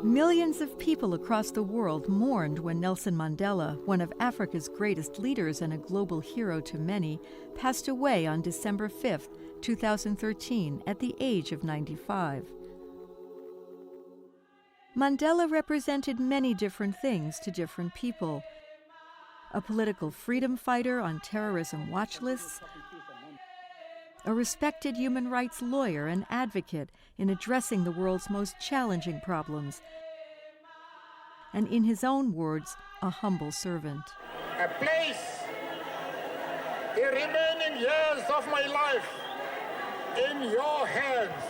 Millions of people across the world mourned when Nelson Mandela, one of Africa's greatest leaders and a global hero to many, passed away on December 5, 2013, at the age of 95. Mandela represented many different things to different people. A political freedom fighter on terrorism watch lists, a respected human rights lawyer and advocate in addressing the world's most challenging problems, and in his own words, a humble servant. I place the remaining years of my life in your hands.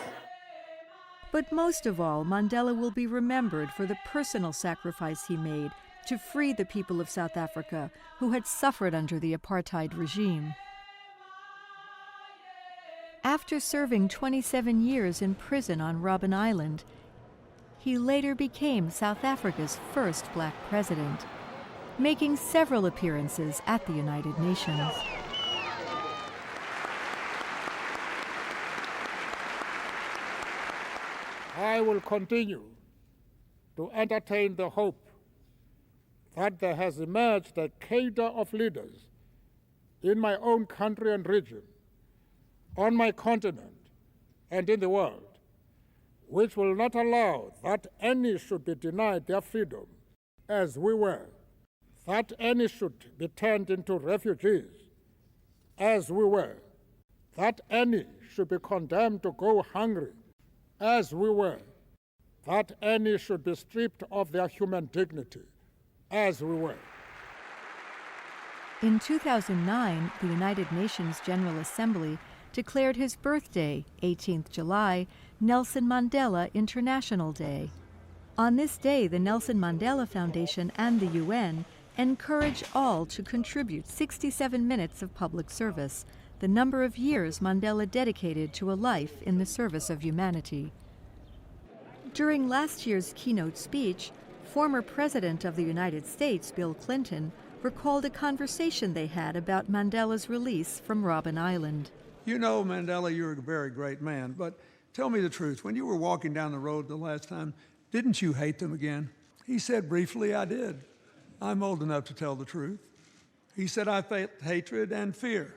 But most of all, Mandela will be remembered for the personal sacrifice he made to free the people of South Africa who had suffered under the apartheid regime. After serving 27 years in prison on Robben Island, he later became South Africa's first black president, making several appearances at the United Nations. I will continue to entertain the hope that there has emerged a cadre of leaders in my own country and region, on my continent, and in the world, which will not allow that any should be denied their freedom, as we were, that any should be turned into refugees, as we were, that any should be condemned to go hungry, as we were, that any should be stripped of their human dignity, as we were. In 2009, the United Nations General Assembly declared his birthday, 18th July, Nelson Mandela International Day. On this day, the Nelson Mandela Foundation and the UN encourage all to contribute 67 minutes of public service, the number of years Mandela dedicated to a life in the service of humanity. During last year's keynote speech, former President of the United States, Bill Clinton, recalled a conversation they had about Mandela's release from Robben Island. You know, Mandela, you're a very great man, but tell me the truth. When you were walking down the road the last time, didn't you hate them again? He said briefly, I did. I'm old enough to tell the truth. He said, I felt hatred and fear.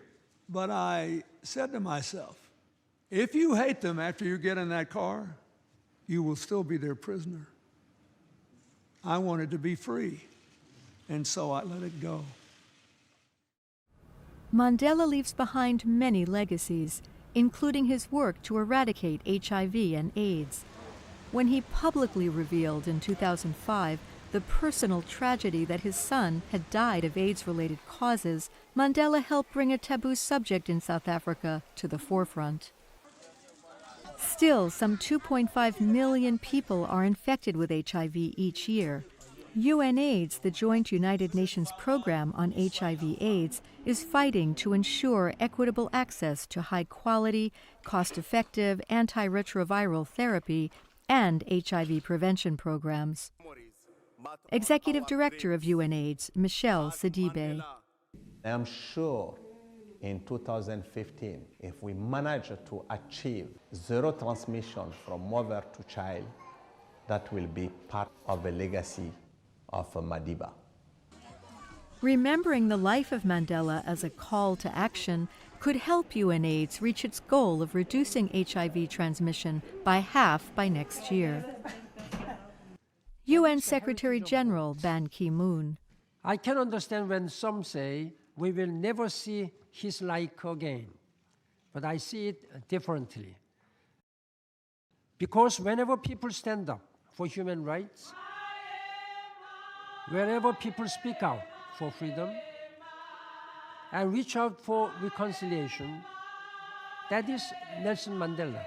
But I said to myself, if you hate them after you get in that car, you will still be their prisoner. I wanted to be free, and so I let it go. Mandela leaves behind many legacies, including his work to eradicate HIV and AIDS. When he publicly revealed in 2005 the personal tragedy that his son had died of AIDS-related causes, Mandela helped bring a taboo subject in South Africa to the forefront. Still, some 2.5 million people are infected with HIV each year. UNAIDS, the joint United Nations program on HIV/AIDS, is fighting to ensure equitable access to high-quality, cost-effective antiretroviral therapy and HIV prevention programs. Executive Director of UNAIDS, Michelle Sidibe. I am sure in 2015, if we manage to achieve zero transmission from mother to child, that will be part of a legacy of Madiba. Remembering the life of Mandela as a call to action could help UNAIDS reach its goal of reducing HIV transmission by half by next year. UN Secretary General Ban Ki-moon. I can understand when some say we will never see his like again, but I see it differently. Because whenever people stand up for human rights, wherever people speak out for freedom and reach out for reconciliation, that is Nelson Mandela.